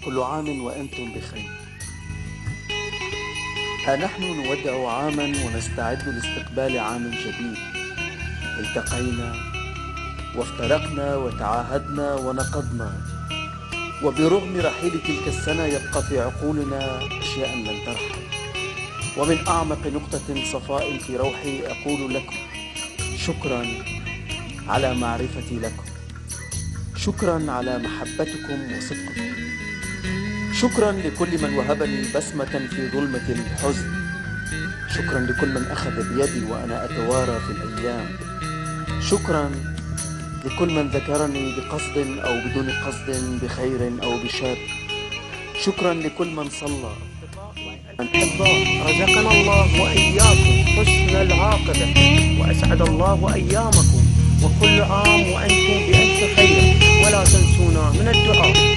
وكل عام وأنتم بخير. ها نحن نودع عاما ونستعد لاستقبال عام جديد. التقينا وافترقنا وتعاهدنا ونقضنا، وبرغم رحيل تلك السنة يبقى في عقولنا أشياء لن ترحل. ومن أعمق نقطة صفاء في روحي أقول لكم شكرا على معرفتي لكم، شكرا على محبتكم وصدقكم، شكرا لكل من وهبني بسمة في ظلمة الحزن، شكرا لكل من أخذ بيدي وأنا أتوارى في الأيام، شكرا لكل من ذكرني بقصد أو بدون قصد، بخير أو بشر، شكرا لكل من صلى. أحباء، رزقنا الله وإياكم حسن العاقبة، وأسعد الله أيامكم، وكل عام وأنتم بألف خير، ولا تنسونا من الدعاء.